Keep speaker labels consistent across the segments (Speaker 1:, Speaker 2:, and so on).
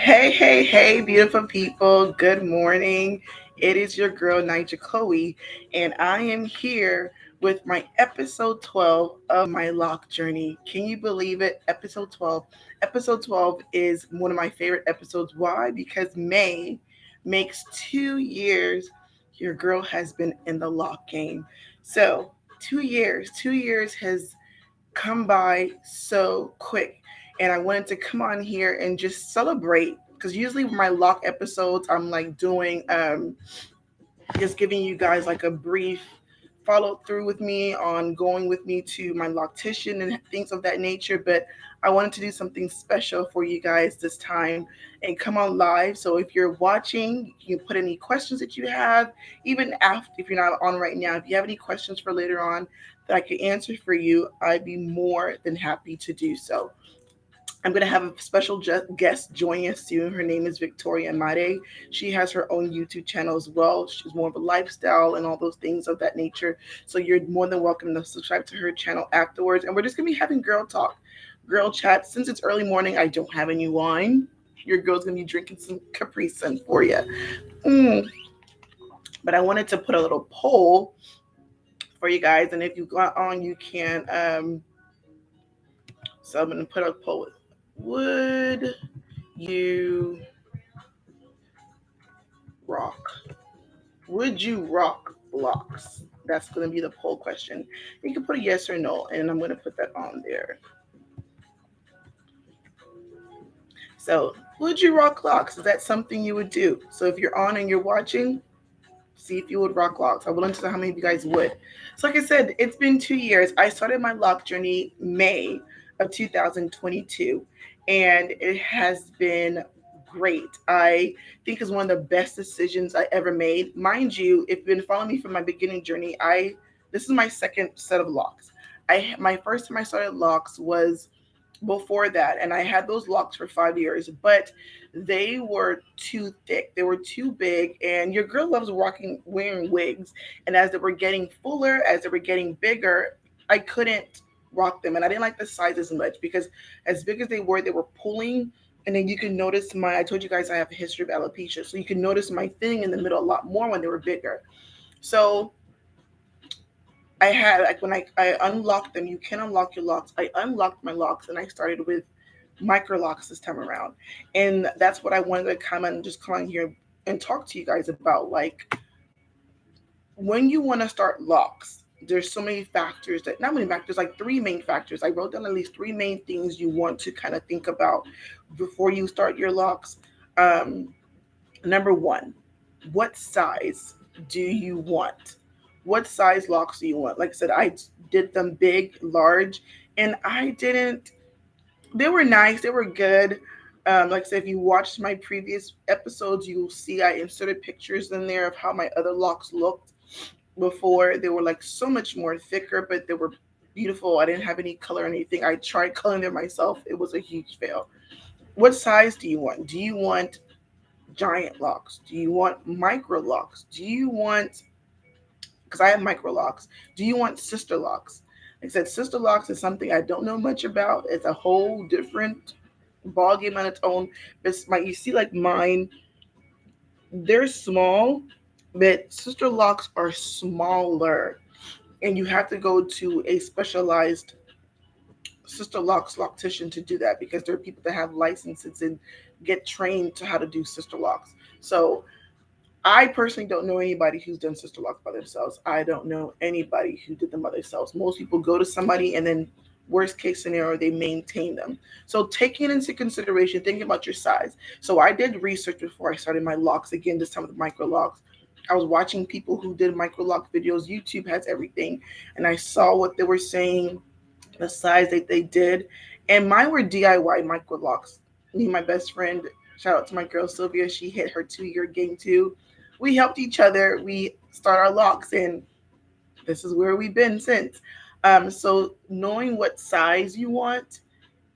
Speaker 1: Hey, beautiful people. Good morning. It is your girl, Nigel Chloe, and I am here with my episode 12 of my lock journey. Can you believe it? Episode 12. Episode 12 is one of my favorite episodes. Why? Because May makes 2 years your girl has been in the lock game. So, 2 years. 2 years has come by so quick. And I wanted to come on here and just celebrate because usually with my lock episodes, I'm like doing just giving you guys like a brief follow through with me on going with me to my loctician and things of that nature. But I wanted to do something special for you guys this time and come on live. So if you're watching, you can put any questions that you have, even after if you're not on right now. If you have any questions for later on that I could answer for you, I'd be more than happy to do so. I'm going to have a special guest joining us soon. Her name is Victorimade. She has her own YouTube channel as well. She's more of a lifestyle and all those things of that nature. So you're more than welcome to subscribe to her channel afterwards. And we're just going to be having girl talk, girl chat. Since it's early morning, I don't have any wine. Your girl's going to be drinking some Capri Sun for you. Mm. But I wanted to put a little poll for you guys. And if you got on, you can. So I'm going to put a poll. Would you rock? Would you rock blocks? That's going to be the poll question. You can put a yes or no, and I'm going to put that on there. So, would you rock locks? Is that something you would do? So, if you're on and you're watching, see if you would rock locks. I would like to know how many of you guys would. So, like I said, it's been 2 years. I started my lock journey May of 2022, and it has been great. I think is one of the best decisions I ever made. Mind you, if you've been following me from my beginning journey, I this is my second set of locks. I my first time I started locks was before that, and I had those locks for 5 years, but they were too thick, they were too big, and your girl loves walking wearing wigs. And as they were getting fuller, as they were getting bigger, I couldn't rock them, and I didn't like the size as much because as big as they were pulling. And then you can notice I told you guys I have a history of alopecia, so you can notice my thing in the middle a lot more when they were bigger. So I had like when I unlocked them, you can unlock your locks. I unlocked my locks and I started with micro locks this time around. And that's what I wanted to come and just come on here and talk to you guys about. Like when you want to start locks, there's so many factors that not many factors, like three main factors. I wrote down at least three main things you want to kind of think about before you start your locks. Um, Number one, what size do you want? What size locks do you want? Like I said, I did them big, large, and I didn't. They were nice. They were good. Like I said, if you watched my previous episodes, you'll see I inserted pictures in there of how my other locks looked before. They were like so much more thicker, but they were beautiful. I didn't have any color or anything. I tried coloring them myself. It was a huge fail. What size do you want? Do you want giant locks? Do you want micro locks? Do you want, because I have micro locks, do you want sister locks? Like I said, sister locks is something I don't know much about. It's a whole different ball game on its own. You see, like mine, they're small, but sister locks are smaller, and you have to go to a specialized sister locks loctician to do that because there are people that have licenses and get trained to how to do sister locks. So I personally don't know anybody who's done sister locks by themselves. I don't know anybody who did them by themselves. Most people go to somebody and then worst case scenario, they maintain them. So taking into consideration, thinking about your size. So I did research before I started my locks again, this time with micro locks. I was watching people who did micro lock videos. YouTube has everything. And I saw what they were saying, the size that they did. And mine were DIY micro locks. Me and my best friend, shout out to my girl Sylvia, she hit her 2 year game too. We helped each other. We start our locks, and this is where we've been since. So knowing what size you want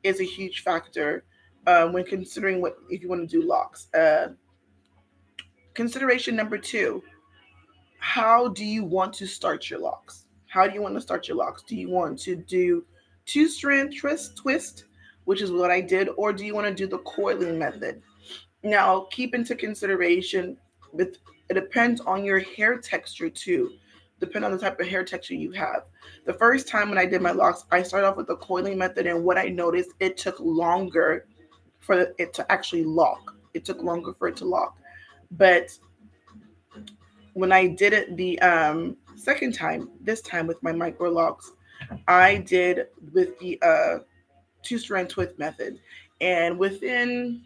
Speaker 1: is a huge factor when considering what if you want to do locks. Consideration number two: how do you want to start your locks? How do you want to start your locks? Do you want to do two strand twist, which is what I did, or do you want to do the coiling method? Now, keep into consideration with it depends on your hair texture too. Depend on the type of hair texture you have. The first time when I did my locks, I started off with the coiling method, and what I noticed, it took longer for it to actually lock. It took longer for it to lock. But when I did it the second time, this time with my micro locks, I did with the two-strand twist method, and within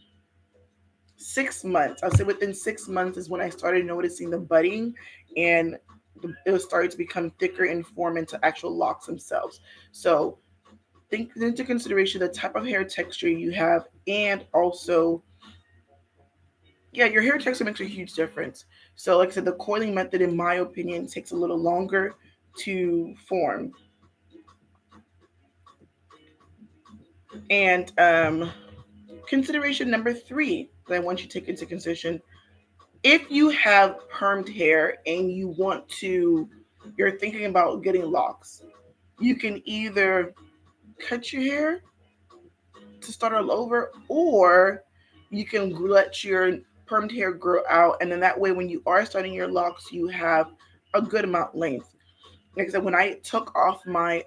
Speaker 1: 6 months, I'll say within 6 months is when I started noticing the budding, and it was started to become thicker and form into actual locks themselves. So think into consideration the type of hair texture you have, and also, yeah, your hair texture makes a huge difference. So like I said, the coiling method, in my opinion, takes a little longer to form. And consideration number three that I want you to take into consideration: if you have permed hair and you're thinking about getting locks, you can either cut your hair to start all over, or you can let your permed hair grow out, and then that way, when you are starting your locks, you have a good amount length. Like I said, when I took off my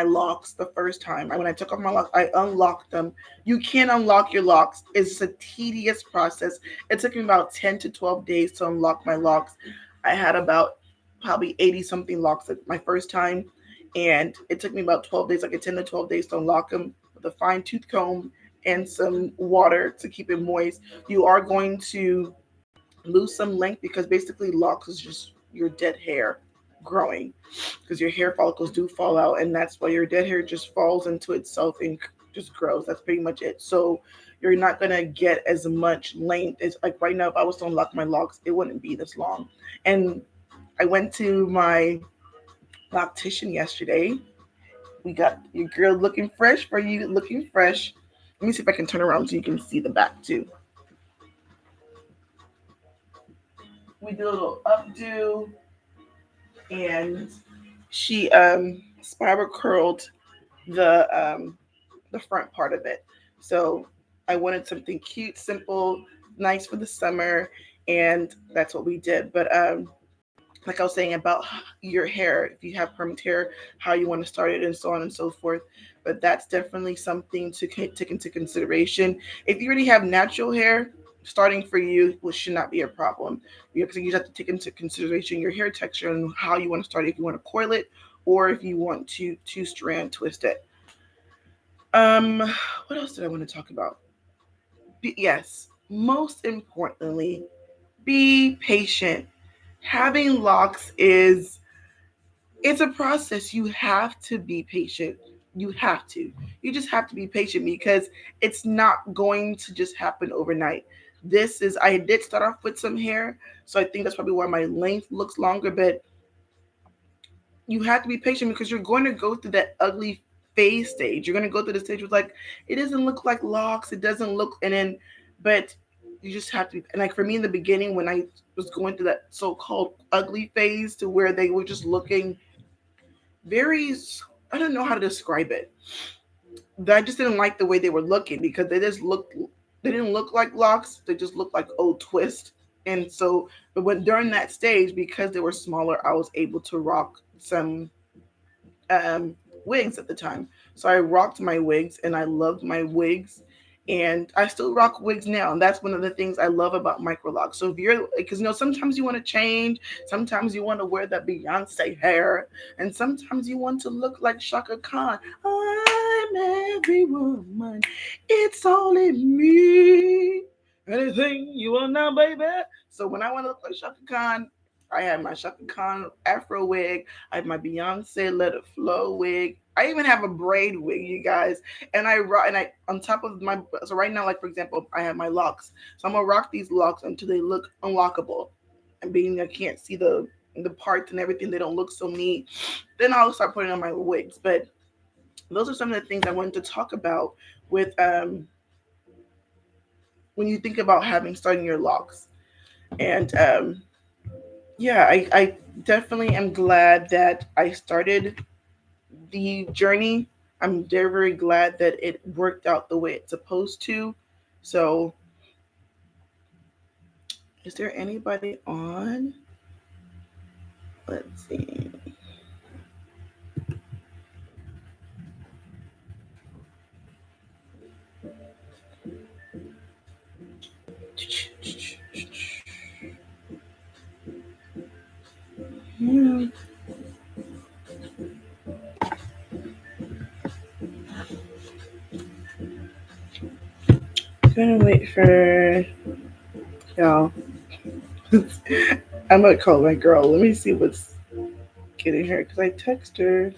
Speaker 1: locks the first time. When I took off my locks, I unlocked them. You can't unlock your locks. It's a tedious process. It took me about 10 to 12 days to unlock my locks. I had about probably 80 something locks at my first time, and it took me about 12 days, like a 10 to 12 days to unlock them with a fine tooth comb and some water to keep it moist. You are going to lose some length because basically locks is just your dead hair growing, because your hair follicles do fall out, and that's why your dead hair just falls into itself and just grows. That's pretty much it. So you're not gonna get as much length as, like, right now, if I was to unlock my locks, it wouldn't be this long. And I went to my loctician yesterday. We got your girl looking fresh for you, looking fresh. Let me see if I can turn around so you can see the back too. We did a little updo, and she spiral curled the the front part of it. So I wanted something cute, simple, nice for the summer, and that's what we did. But like I was saying about your hair, if you have permanent hair, how you want to start it, and so on and so forth. But that's definitely something to take into consideration. If you already have natural hair, starting for you should not be a problem. You have to take into consideration your hair texture and how you want to start it. If you want to coil it, or if you want to two-strand twist it. Um, what else did I want to talk about? Yes, most importantly, be patient. Having locks is it's a process. You have to be patient. You have to. You just have to be patient because it's not going to just happen overnight. I did start off with some hair, so I think that's probably why my length looks longer, but you have to be patient because you're going to go through that ugly phase stage. You're going to go through the stage where, like, it doesn't look like locks. It doesn't look, and then, but you just have to. And like for me in the beginning, when I was going through that so-called ugly phase, to where they were just looking very, I don't know how to describe it. I just didn't like the way they were looking because they didn't look like locks. They just looked like old twist. And so, but when during that stage, because they were smaller, I was able to rock some um, wigs at the time. So I rocked my wigs, and I loved my wigs. And I still rock wigs now. And that's one of the things I love about microlock. So if you're, because sometimes you want to change, sometimes you want to wear that Beyonce hair, and sometimes you want to look like Shaka Khan. I'm every woman. It's only me. Anything you want now, baby. So when I want to look like Shaka Khan, I have my Shaka Khan Afro wig. I have my Beyonce Let It Flow wig. I even have a braid wig, you guys. And I on top of my, so right now, like for example, I have my locks. So I'm gonna rock these locks until they look unlockable. And being I can't see the parts and everything, they don't look so neat. Then I'll start putting on my wigs. But those are some of the things I wanted to talk about with when you think about having starting your locks. And yeah, I definitely am glad that I started the journey. I'm very, very glad that it worked out the way it's supposed to. So Is there anybody on? Let's see. Hmm. Gonna wait for y'all. I'm gonna call my girl. Let me see what's getting her because I text her.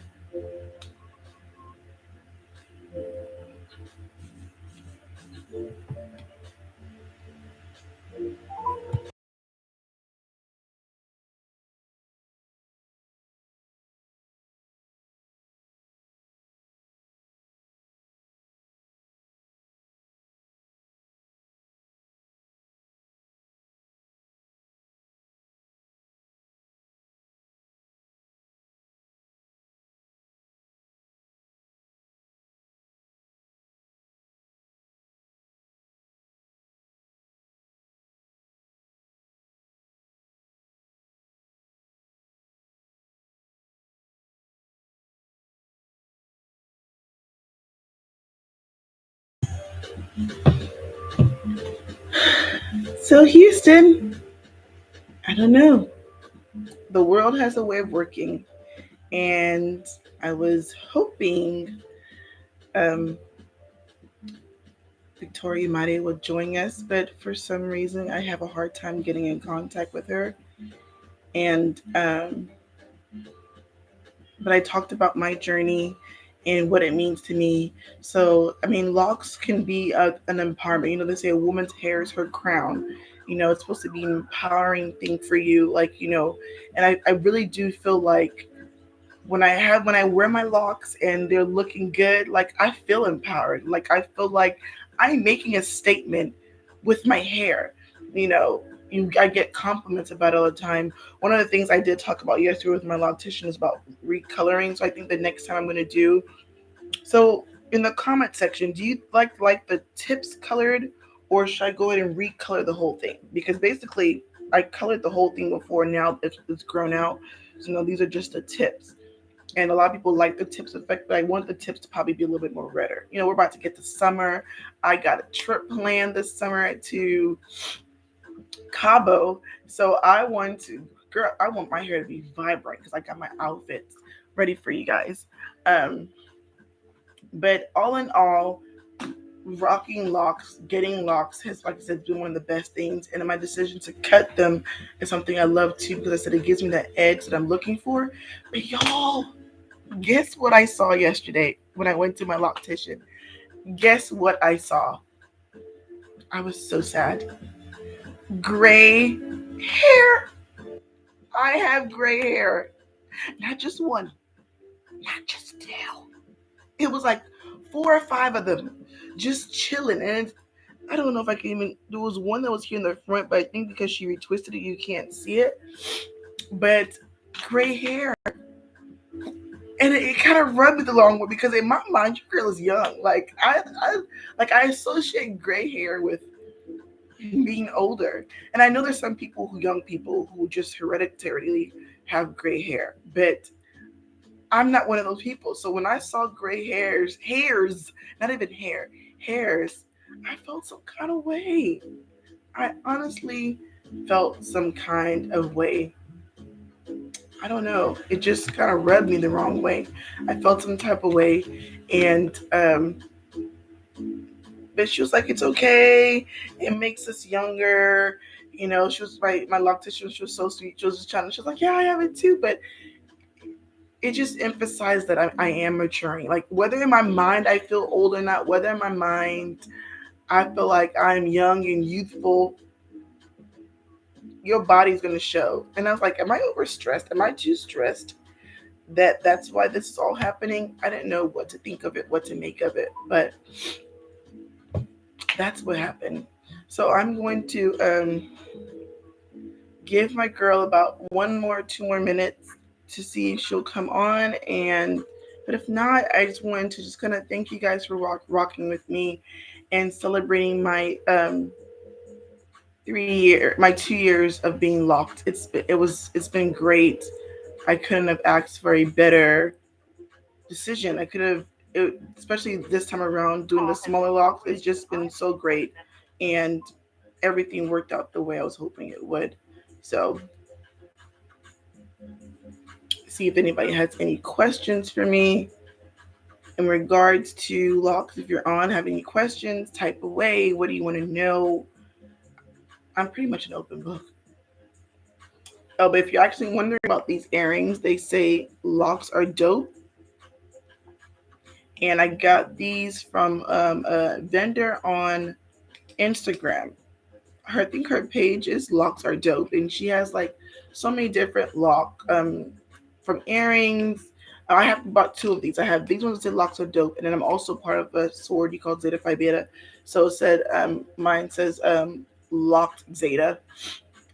Speaker 1: So Houston, I don't know. The world has a way of working, and I was hoping um, Victorimade would join us, but for some reason I have a hard time getting in contact with her. And but I talked about my journey and what it means to me. So I mean, locks can be an empowerment. They say a woman's hair is her crown. It's supposed to be an empowering thing for you, and I really do feel like when I wear my locks and they're looking good, like I feel empowered. Like I feel like I'm making a statement with my hair. You know, I get compliments about it all the time. One of the things I did talk about yesterday with my loctician is about recoloring. So I think the next time I'm going to do so in the comment section, do you like the tips colored, or should I go ahead and recolor the whole thing? Because basically, I colored the whole thing before. Now it's grown out. So these are just the tips. And a lot of people like the tips effect, but I want the tips to probably be a little bit more redder. We're about to get to summer. I got a trip planned this summer to Cabo, so I want my hair to be vibrant because I got my outfits ready for you guys. Um, but all in all, rocking locks, getting locks has, like I said, been one of the best things. And my decision to cut them is something I love too because I said it gives me that edge that I'm looking for. But y'all, guess what I saw yesterday when I went to my loctician? Guess what I saw? I was so sad. Gray hair. I have gray hair. Not just one, not just two. It was like 4 or 5 of them just chilling. And I don't know if I can even. There was one that was here in the front, but I think because she retwisted it, you can't see it. But gray hair. And it kind of rubbed me the wrong way because in my mind, your girl is young. I associate gray hair with being older. And I know there's some young people who just hereditarily have gray hair, but I'm not one of those people. So when I saw gray hairs, not even hairs, I felt some kind of way. I honestly felt some kind of way. I don't know. It just kind of rubbed me the wrong way. I felt some type of way, and but she was like, "It's okay. It makes us younger." She was my loctician. She was so sweet. She was just trying. She was like, "Yeah, I have it too," but it just emphasized that I am maturing. Like whether in my mind I feel old or not, whether in my mind I feel like I'm young and youthful, your body's gonna show. And I was like, am I overstressed? Am I too stressed? That's why this is all happening. I didn't know what to think of it, what to make of it, but that's what happened. So I'm going to give my girl about 2 more minutes to see if she'll come on. And but if not, I just wanted to just kind of thank you guys for rocking with me and celebrating my my 2 years of being locked. It's been great. I couldn't have asked for a better decision. I could have, especially this time around, doing the smaller locks. It's just been so great, and everything worked out the way I was hoping it would. So, see if anybody has any questions for me in regards to locks. If you're on, have any questions, type away. What do you want to know? I'm pretty much an open book. Oh, but if you're actually wondering about these earrings, they say locks are dope. And I got these from a vendor on Instagram. I think her page is locks are dope, and she has like so many different from earrings. I have bought two of these. I have these ones that say locks are dope, and then I'm also part of a sorority called Zeta Phi Beta. So it said mine says locked Zeta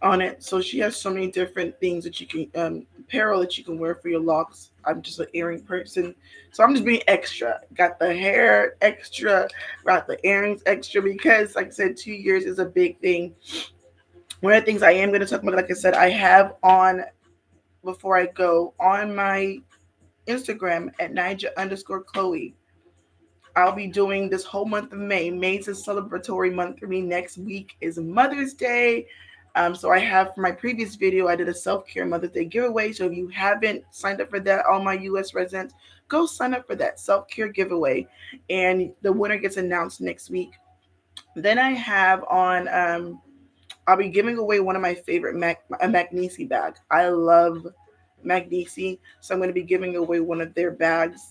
Speaker 1: on it. So she has so many different things that you can apparel that you can wear for your locks. I'm just an earring person, so I'm just being extra. Got the hair extra, got the earrings extra because, like I said, 2 years is a big thing. One of the things I am going to talk about, like I said, I have on before I go on my Instagram at Niger_Chloe. I'll be doing this whole month of May. May's a celebratory month for me. Next week is Mother's Day. So I have for my previous video, I did a self-care Mother's Day giveaway. So if you haven't signed up for that, all my US residents, go sign up for that self-care giveaway. And the winner gets announced next week. Then I have on, I'll be giving away one of my favorite a Magnesi bag. I love Magnesi. So I'm going to be giving away one of their bags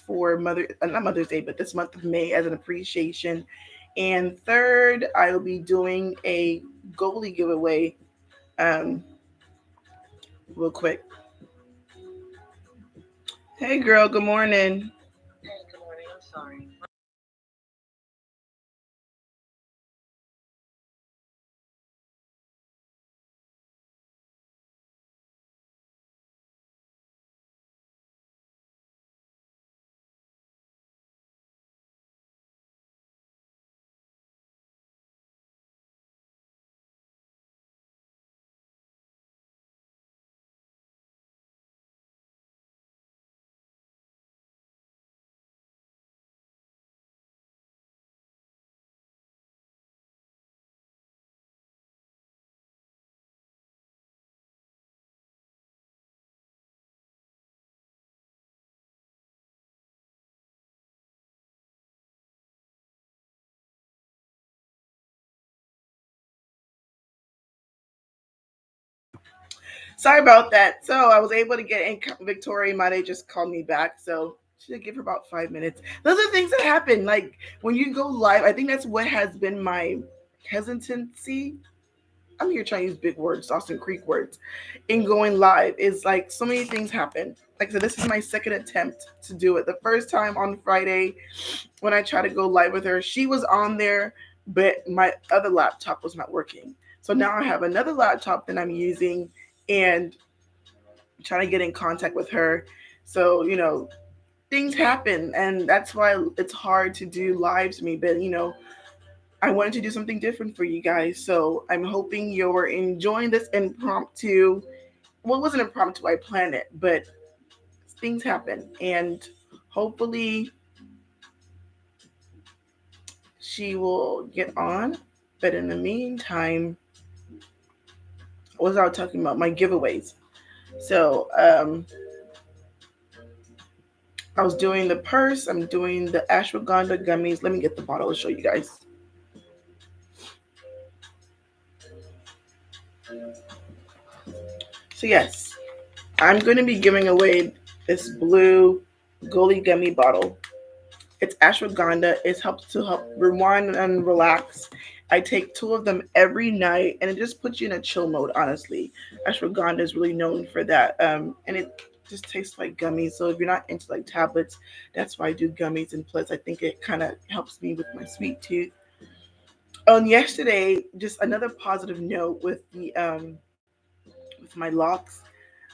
Speaker 1: for not Mother's Day, but this month of May as an appreciation. And third, I will be doing a goalie giveaway. Um, Real quick. Hey, girl. Good morning.
Speaker 2: Hey, good morning. I'm sorry.
Speaker 1: Sorry about that. So I was able to get in. Victorimade just called me back. So should give her about 5 minutes. Those are things that happen. Like when you go live, I think that's what has been my hesitancy. I'm here trying to use big words, Dawson Creek words, in going live. Is like so many things happen. Like I said, this is my second attempt to do it. The first time on Friday when I tried to go live with her, she was on there, but my other laptop was not working. So now I have another laptop that I'm using and trying to get in contact with her. So, things happen, and that's why it's hard to do lives me. But, I wanted to do something different for you guys. So I'm hoping you're enjoying this impromptu. Well, it wasn't impromptu, I planned it, but things happen. And hopefully she will get on. But in the meantime, what was I talking about? My giveaways. So I was doing the purse. I'm doing the ashwagandha gummies. Let me get the bottle to show you guys. So yes, I'm going to be giving away this blue goalie gummy bottle. It's ashwagandha. It helps to help rewind and relax. I take two of them every night, and it just puts you in a chill mode. Honestly, ashwagandha is really known for that, and it just tastes like gummies. So if you're not into like tablets, that's why I do gummies. And plus, I think it kind of helps me with my sweet tooth. On yesterday, just another positive note with my locks.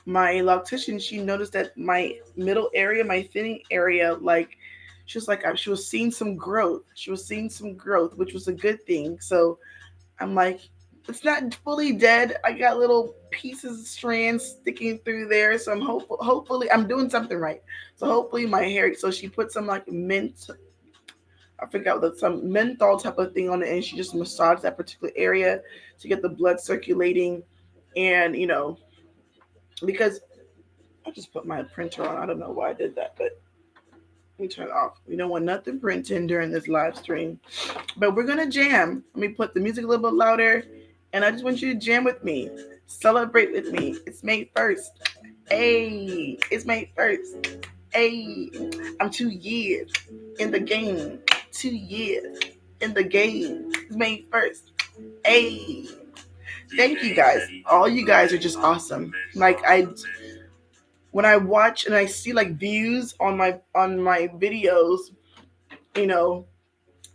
Speaker 1: My loctician, she noticed that my middle area, my thinning area, like She was like, she was seeing some growth. She was seeing some growth, which was a good thing. So I'm like, it's not fully dead. I got little pieces, strands sticking through there. So I'm hopeful. Hopefully, I'm doing something right. So hopefully, my hair. So she put some like mint. I forgot that some menthol type of thing on it, and she just massaged that particular area to get the blood circulating, and because I just put my printer on. I don't know why I did that, but let me turn it off. We don't want nothing printing during this live stream. But we're gonna jam. Let me put the music a little bit louder, and I just want you to jam with me. Celebrate with me. It's May 1st. Hey, it's May 1st. Hey, I'm 2 years in the game. 2 years in the game. It's May 1st. Hey, thank you guys. All you guys are just awesome. Like when I watch and I see like views on my videos, you know,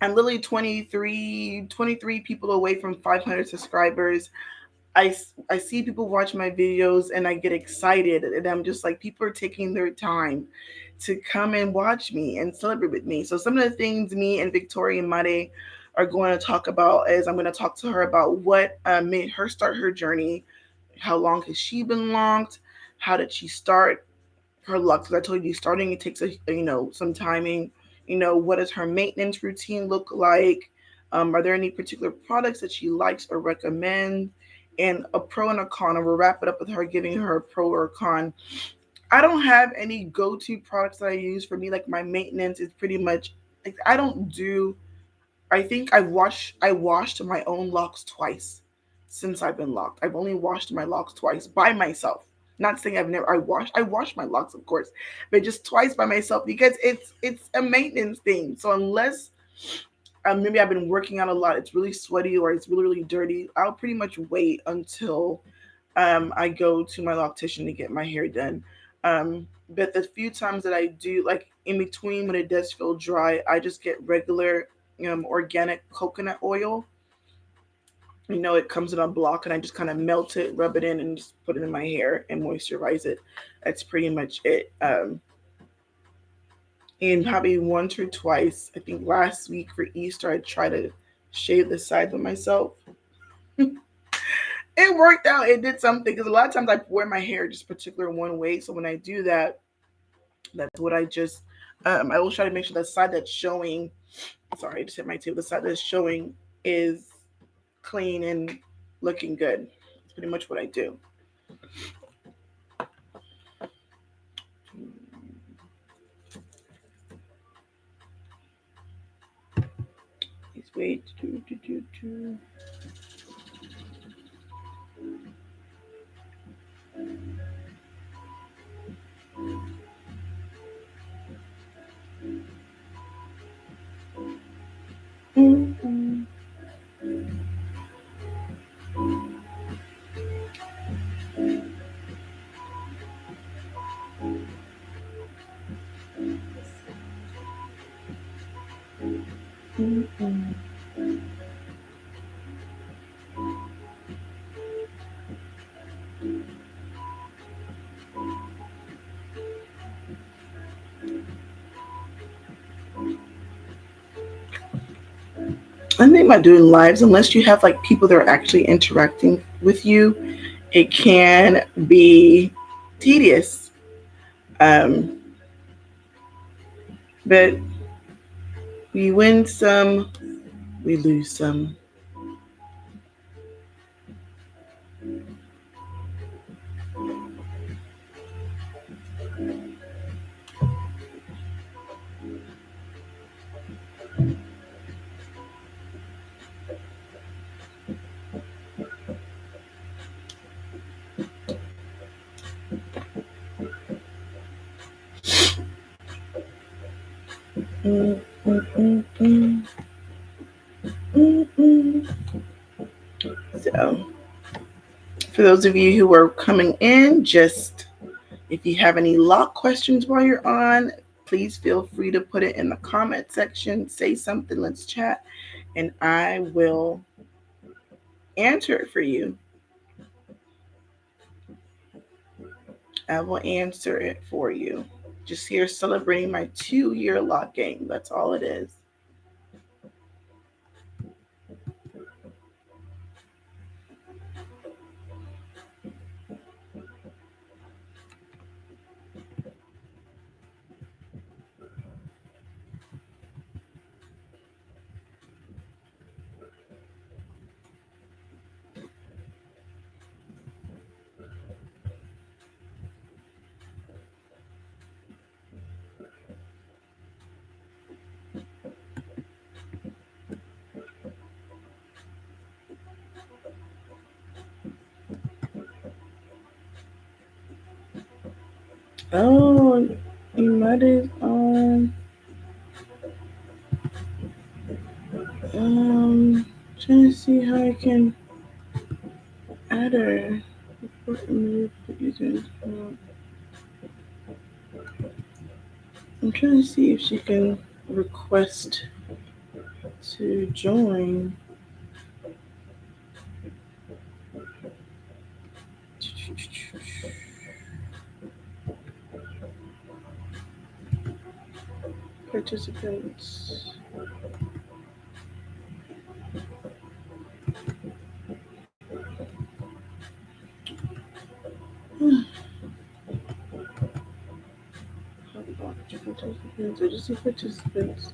Speaker 1: I'm literally 23 people away from 500 subscribers. I see people watch my videos and I get excited, and I'm just like, people are taking their time to come and watch me and celebrate with me. So some of the things me and Victorimade are going to talk about is I'm going to talk to her about what made her start her journey. How long has she been locked? How did she start her luck? Because I told you, starting it takes some timing. What does her maintenance routine look like? Are there any particular products that she likes or recommends? And a pro and a con. And we'll wrap it up with her giving her a pro or a con. I don't have any go-to products that I use. For me, like my maintenance is pretty much like I don't do. I think I washed my own locks twice since I've been locked. I've only washed my locks twice by myself. Not saying I washed my locks, of course, but just twice by myself because it's a maintenance thing. So unless maybe I've been working out a lot, it's really sweaty or it's really really dirty, I'll pretty much wait until I go to my loctician to get my hair done. But the few times that I do, like in between when it does feel dry, I just get regular organic coconut oil. It comes in a block, and I just kind of melt it, rub it in, and just put it in my hair and moisturize it. That's pretty much it. And probably once or twice, I think last week for Easter, I tried to shave the sides of myself. It worked out. It did something because a lot of times I wear my hair just particular one way. So when I do that, that's what I just. I always try to make sure the side that's showing. Sorry, I just hit my table. The side that's showing is clean and looking good. That's pretty much what I do. Please wait. Mm-hmm. Mm-hmm. I think about doing lives, unless you have like people that are actually interacting with you, it can be tedious. Um, but we win some, we lose some. Mm, mm, mm, mm, mm, mm. So, for those of you who are coming in, just if you have any lock questions while you're on, please feel free to put it in the comment section. Say something, let's chat, and I will answer it for you. I will answer it for you. Just here celebrating my 2 year lock game. That's all it is. Oh, you might have trying to see how I can add her. I'm trying to see if she can request to join. Participants. Participants. I just see participants.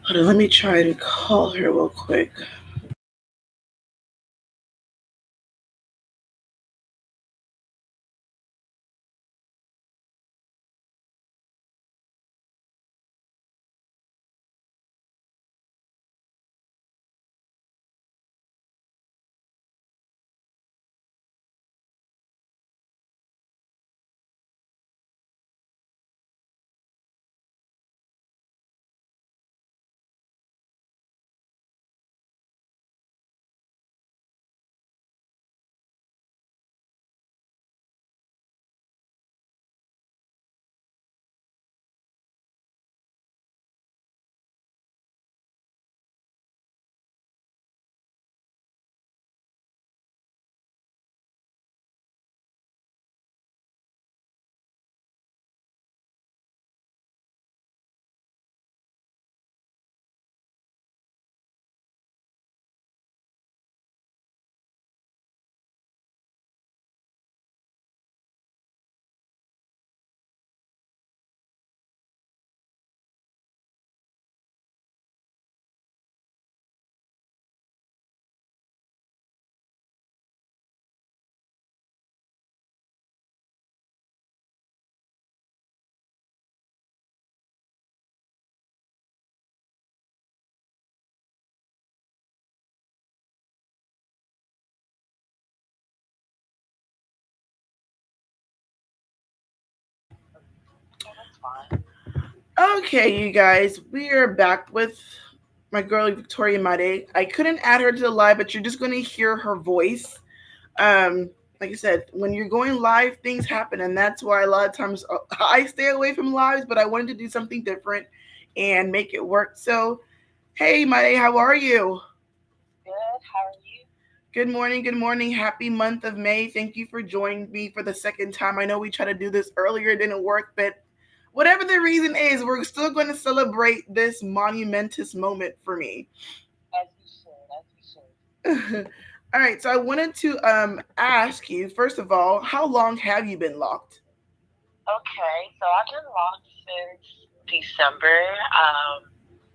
Speaker 1: Hold on, let me try to call her real quick.
Speaker 2: Oh, that's fine.
Speaker 1: Okay, you guys, we are back with my girl Victorimade. I couldn't add her to the live, but you're just going to hear her voice. Like I said, when you're going live, things happen, and that's why a lot of times I stay away from lives. But I wanted to do something different and make it work. So, hey, Made, how are you?
Speaker 2: Good. How are you?
Speaker 1: Good morning. Good morning. Happy month of May. Thank you for joining me for the second time. I know we tried to do this earlier, it didn't work, but whatever the reason is, we're still going to celebrate this monumentous moment for me.
Speaker 2: As we should. As we should.
Speaker 1: All right, so I wanted to ask you first of all, how long have you been locked?
Speaker 2: Okay. So I've been locked since December.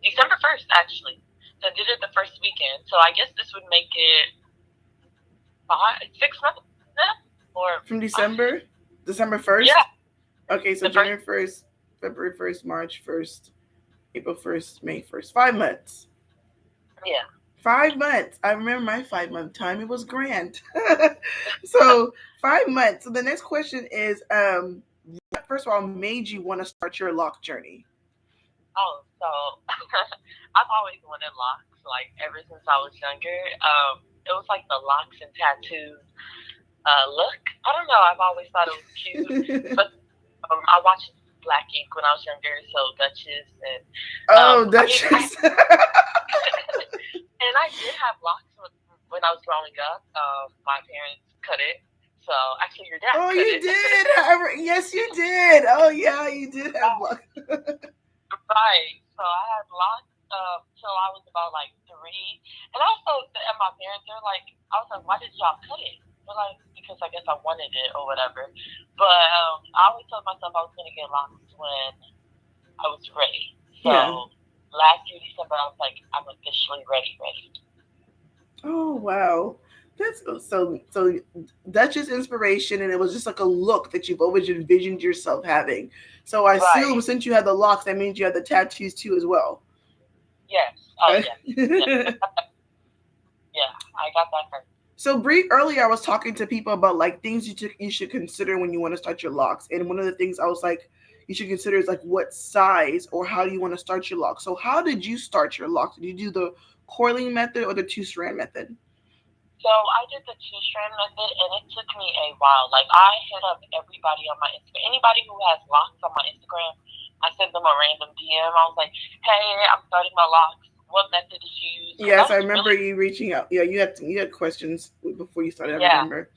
Speaker 2: December 1st, actually. So I did it the first weekend. So I guess this would make it 6 months now, or
Speaker 1: From
Speaker 2: 5 6.
Speaker 1: December
Speaker 2: Yeah.
Speaker 1: 1st. Okay, so
Speaker 2: The first.
Speaker 1: January 1st, February 1st, March 1st, April 1st, May 1st. 5 months.
Speaker 2: Yeah.
Speaker 1: 5 months. I remember my 5 month time. It was grand. So 5 months. So the next question is, what first of all made you want to start your lock journey?
Speaker 2: Oh, so I've always wanted locks, like ever since I was younger. It was like the locks and tattoos look. I don't know. I've always thought it was cute. But I watched Black Ink when I was younger, so Duchess, and
Speaker 1: Oh,
Speaker 2: I mean,
Speaker 1: Duchess.
Speaker 2: and I did have locks when I was growing up. My parents cut it, So actually, your dad
Speaker 1: Oh,
Speaker 2: cut
Speaker 1: you
Speaker 2: it.
Speaker 1: did. Yes, you did. Oh, yeah, you did have luck.
Speaker 2: Right. So I had locks till I was about like 3, and also and my parents are like, I was like, why did y'all cut it? They're like, because I guess I wanted it or whatever. But I always told myself I was gonna get locks when I was ready. So
Speaker 1: Yeah.
Speaker 2: last year December, I was like, I'm officially ready. Ready.
Speaker 1: Oh, wow. That's so that's just inspiration, and it was just like a look that you've always envisioned yourself having. So I assume
Speaker 2: Right.
Speaker 1: since you had the locks, that means you had the tattoos too as well.
Speaker 2: Yes. Oh yes. Yes. Yeah. I got that first.
Speaker 1: So Bree, earlier I was talking to people about like things you should consider when you want to start your locks, and one of the things I was like you should consider is like what size or how do you want to start your locks. So how did you start your locks? Did you do the coiling method or the two strand method?
Speaker 2: So I did the 2 strand method, and it took me a while. Like I hit up everybody on my Instagram, anybody who has locks on my Instagram. I sent them a random DM. I was like, "Hey, I'm starting my locks. What method did you use?" Because I
Speaker 1: Yes, I
Speaker 2: was
Speaker 1: remember
Speaker 2: really,
Speaker 1: you reaching out. Yeah, you had questions before you started. I
Speaker 2: yeah,
Speaker 1: remember.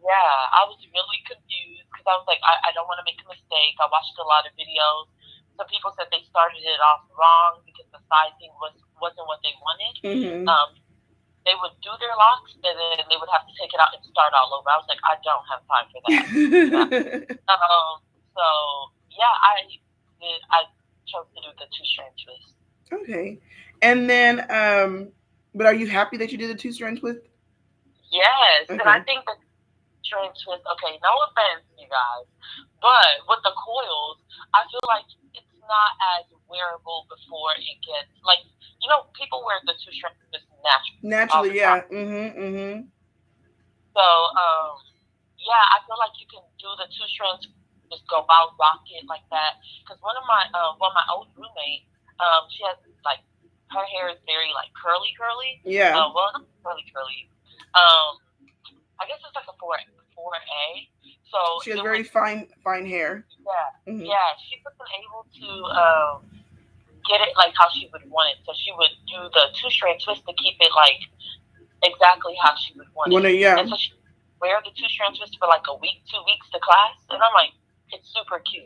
Speaker 2: yeah, I was really confused because I was like, I don't want to make a mistake. I watched a lot of videos. Some people said they started it off wrong because the sizing wasn't what they wanted.
Speaker 1: Hmm.
Speaker 2: Um, they would do their locks and then they would have to take it out and start all over. I was like, I don't have time for that. No. So yeah, I chose to do the 2 strand twist.
Speaker 1: Okay, and then but are you happy that you did the two strand twist?
Speaker 2: Yes, and I
Speaker 1: Okay.
Speaker 2: think the strand twist. Okay, no offense, you guys, but with the coils, I feel like it's not as wearable before it gets like people wear the 2 strand twist naturally all
Speaker 1: Naturally,
Speaker 2: the
Speaker 1: yeah.
Speaker 2: time.
Speaker 1: Mm-hmm.
Speaker 2: So yeah, I feel like you can do the 2 strands, just go out, rock it like that. Because my old roommate, she has like her hair is very like curly, curly.
Speaker 1: Yeah.
Speaker 2: Well, not curly, curly. Um, I guess it's like a four A. So
Speaker 1: She has
Speaker 2: it
Speaker 1: very
Speaker 2: was
Speaker 1: fine hair.
Speaker 2: yeah,
Speaker 1: Hmm.
Speaker 2: yeah. She wasn't able to get it like how she would want it. So she would do the 2 strand twist to keep it like exactly how she would want
Speaker 1: When
Speaker 2: it.
Speaker 1: yeah.
Speaker 2: And so she wear the 2 strand twist for like a week, 2 weeks to class, and I'm like, it's super cute.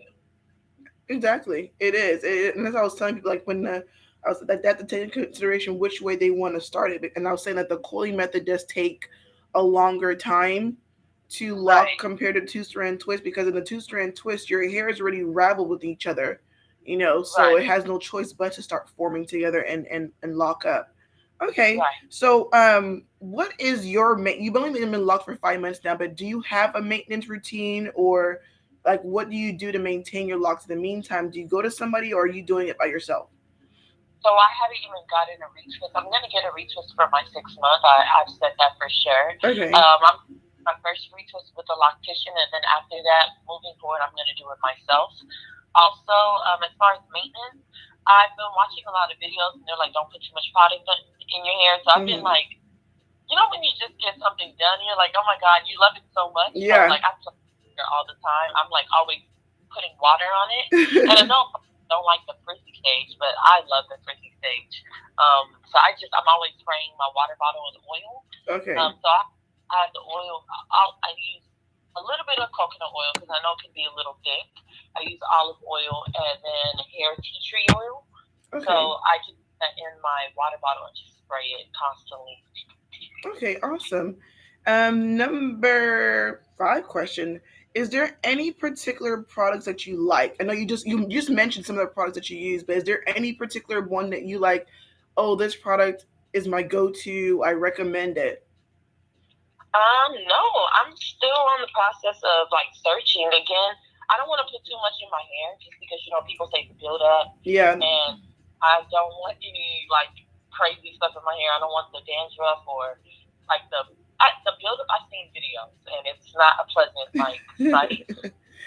Speaker 1: Exactly. It is. And as I was telling people, like when I was that they have to take into consideration which way they want to start it. And I was saying that the coiling method does take a longer time to lock
Speaker 2: Right,
Speaker 1: compared to two strand twist because in the two strand twist, your hair is already raveled with each other, so
Speaker 2: right,
Speaker 1: it has no choice but to start forming together and lock up. Okay,
Speaker 2: right.
Speaker 1: so what is your you've only been locked for 5 months now, but do you have a maintenance routine or like what do you do to maintain your locks in the meantime? Do you go to somebody or are you doing it by yourself?
Speaker 2: So I haven't even gotten a retwist. I'm gonna get a retwist for my 6 month. I've said that for sure.
Speaker 1: Okay.
Speaker 2: I'm my first retwist with a loctician, and then after that, moving forward, I'm gonna do it myself. Also, as far as maintenance, I've been watching a lot of videos, and they're like, don't put too much product in your hair. So I've been
Speaker 1: Hmm.
Speaker 2: like, when you just get something done, you're like, oh my god, you love it so much. So
Speaker 1: Yeah.
Speaker 2: like I play it all the time. I'm like always putting water on it, and I know I don't like the frizzy stage, but I love the frizzy stage. So I'm always spraying my water bottle with oil.
Speaker 1: Okay.
Speaker 2: So I have the oil. I use a little bit of coconut oil because I know it can be a little thick. I use olive oil and then hair tea tree oil. So
Speaker 1: Okay.
Speaker 2: I just put that in my water bottle and just spray it constantly.
Speaker 1: Okay, awesome. Number five question. Is there any particular products that you like? I know you just mentioned some of the products that you use, but is there any particular one that you like? Oh, this product is my go-to. I recommend it.
Speaker 2: No, I'm still on the process of like searching again. I don't want to put too much in my hair just because people say to build up,
Speaker 1: Yeah,
Speaker 2: and I don't want any like crazy stuff in my hair. I don't want the dandruff or like the build up. I've seen videos and it's not a pleasant like sight.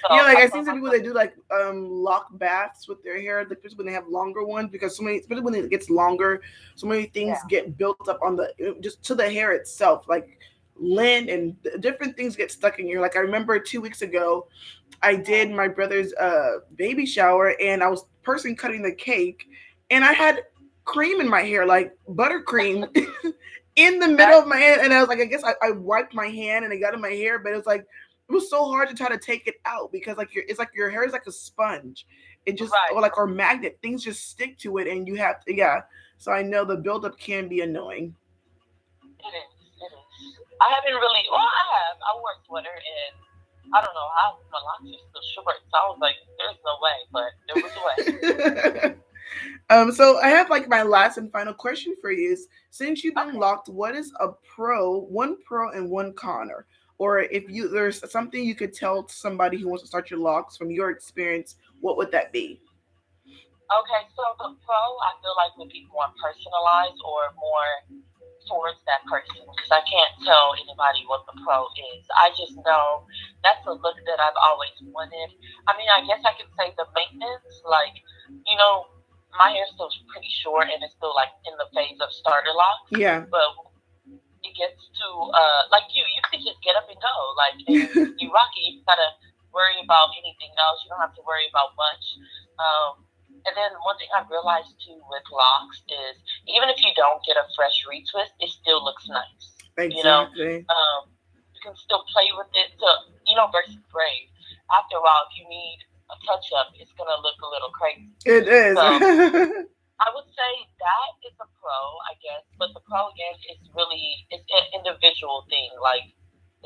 Speaker 2: So
Speaker 1: yeah. Like
Speaker 2: I
Speaker 1: I seen
Speaker 2: told
Speaker 1: some people
Speaker 2: myself,
Speaker 1: that do like lock baths with their hair, like especially when they have longer ones, because so many, especially when it gets longer, so many things
Speaker 2: yeah,
Speaker 1: get built up on the just to the hair itself, like lint and different things get stuck in your. Like I remember 2 weeks ago, I did
Speaker 2: mm,
Speaker 1: my brother's baby shower, and I was person cutting the cake, and I had cream in my hair, like buttercream, in the middle
Speaker 2: That
Speaker 1: of my hand, and I was like, I guess I wiped my hand and it got in my hair, but it was like it was so hard to try to take it out because like it's like your hair is like a sponge. It just
Speaker 2: right.
Speaker 1: or magnet things just stick to it, and you have to So I know the buildup can be annoying.
Speaker 2: It is. It is. I haven't really. Well, I have. I wore a sweater, and I don't know how my locks are still short. So I was like, "There's no way," but there was a way.
Speaker 1: So I have like my last and final question for you is since you've been
Speaker 2: Okay.
Speaker 1: locked, what is one pro and one conner? Or if you there's something you could tell somebody who wants to start your locks from your experience, what would that be?
Speaker 2: Okay. So the pro, I feel like would be more personalized or more towards that person because I can't tell anybody what the pro is. I just know that's a look that I've always wanted. I mean, I guess I could say the maintenance, like, you know, my hair's still pretty short and it's still like in the phase of starter locks,
Speaker 1: Yeah.
Speaker 2: but it gets to like you can just get up and go, like, and you rock it. You gotta worry about anything else. You don't have to worry about much. And then one thing I've realized too with locks is even if you don't get a fresh retwist, it still looks nice. You know,
Speaker 1: Exactly.
Speaker 2: you can still play with it. So versus braids. After a while, if you need a touch up, it's gonna look a little crazy.
Speaker 1: It is.
Speaker 2: So I would say that is a pro, I guess. But the pro again is really it's an individual thing. Like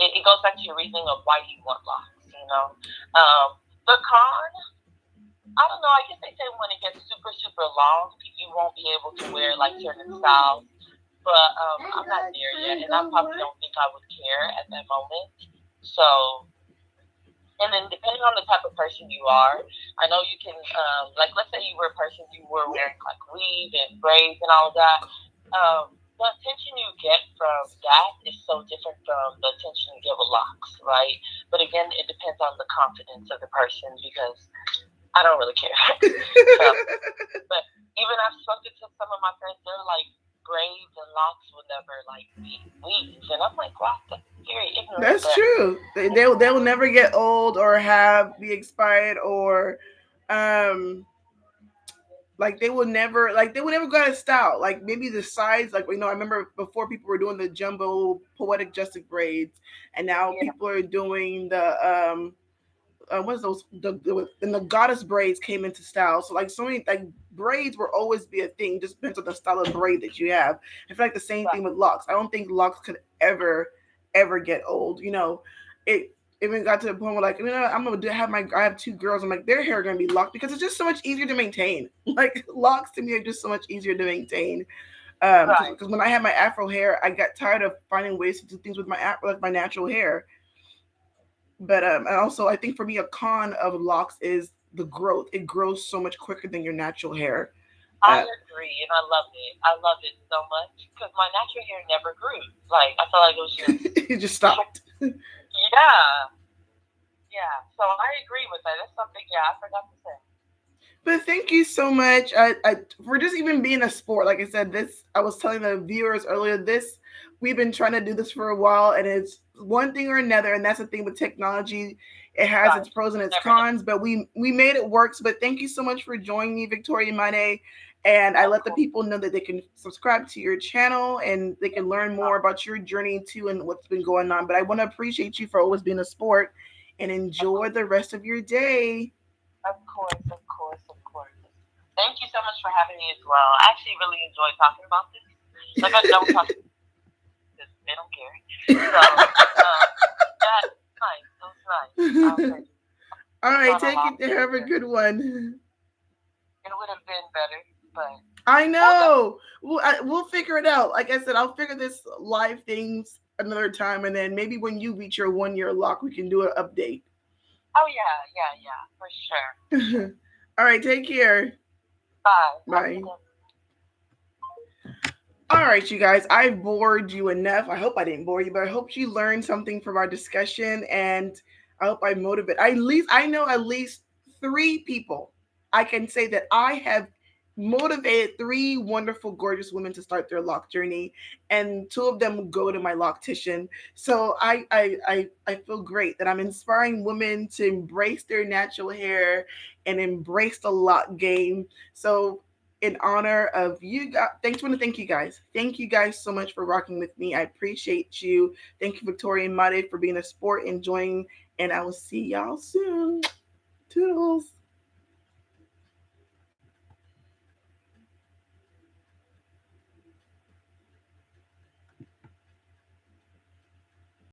Speaker 2: it goes back to your reasoning of why you want locks. The con, I don't know. I guess they say when it gets super super long, you won't be able to wear like certain styles. But I'm not there yet, and I probably don't think I would care at that moment. So and then depending on the type of person you are, I know you can like let's say you were a person you were wearing like weave and braids and all of that. The attention you get from that is so different from the attention you get with locks, right? But again, it depends on the confidence of the person because I don't really care. So, but even I've spoken to some of my friends, they're like braids and locks will never like be weaves, and I'm like, wow, that's very ignorant,
Speaker 1: That's
Speaker 2: but
Speaker 1: true. They will never get old or have be expired or um like they will never go out of style. Like maybe the size, like I remember before people were doing the jumbo poetic justice braids, and now
Speaker 2: yeah,
Speaker 1: people are doing the what's those and the goddess braids came into style. So like so many like braids will always be a thing. Just depends on the style of braid that you have. I feel like the same thing
Speaker 2: right,
Speaker 1: with locks. I don't think locks could ever get old. It even got to the point where like I'm gonna have I have two girls. I'm like their hair are gonna be locked because it's just so much easier to maintain. Like locks to me are just so much easier to maintain.
Speaker 2: right.
Speaker 1: Because when I had my afro hair, I got tired of finding ways to do things with my natural hair. But and also I think for me a con of locks is the growth. It grows so much quicker than your natural hair.
Speaker 2: I
Speaker 1: Uh,
Speaker 2: agree, and I love it. I love it so much because my natural hair never grew. Like I felt like it was just,
Speaker 1: it just stopped.
Speaker 2: yeah, yeah. So I agree with that. That's something. Yeah, I forgot to say.
Speaker 1: But thank you so much for just even being a sport. Like I said, this I was telling the viewers earlier. This we've been trying to do this for a while, and it's one thing or another. And that's the thing with technology; it has its
Speaker 2: Right,
Speaker 1: pros and its
Speaker 2: never know.
Speaker 1: cons. But we made it work. But thank you so much for joining me, Victorimade. And I
Speaker 2: Of
Speaker 1: let the
Speaker 2: course,
Speaker 1: people know that they can subscribe to your channel and they can learn more about your journey too and what's been going on. But I want to appreciate you for always being a sport and
Speaker 2: of
Speaker 1: enjoy
Speaker 2: course,
Speaker 1: the rest of your day.
Speaker 2: of course, of course, of course. Thank you so much for having me as well. I actually really enjoy talking about this. Like I don't talk because they don't care. So that's nice. It was nice. I'll say
Speaker 1: All
Speaker 2: it's
Speaker 1: right,
Speaker 2: not a
Speaker 1: take
Speaker 2: lot
Speaker 1: it there. Have a
Speaker 2: easier.
Speaker 1: good one.
Speaker 2: It would have been better, but
Speaker 1: I
Speaker 2: we'll go.
Speaker 1: know. We'll figure it out. Like I said, I'll figure this live things another time, and then maybe when you reach your 1 year lock, we can do an update.
Speaker 2: Oh yeah, yeah, yeah, for sure, for sure.
Speaker 1: All right, take care.
Speaker 2: Bye. Have a
Speaker 1: Bye.
Speaker 2: good day.
Speaker 1: All right, you guys, I've bored you enough. I hope I didn't bore you, but I hope you learned something from our discussion, and I hope I motivate. I know at least 3 people. I can say that I have motivated 3 wonderful, gorgeous women to start their lock journey, and 2 of them go to my loctician. So I feel great that I'm inspiring women to embrace their natural hair and embrace the lock game. So in honor of you guys. Thanks, want to thank you guys. Thank you guys so much for rocking with me. I appreciate you. Thank you, Victoria and Made, for being a sport and joining. And I will see y'all soon. Toodles.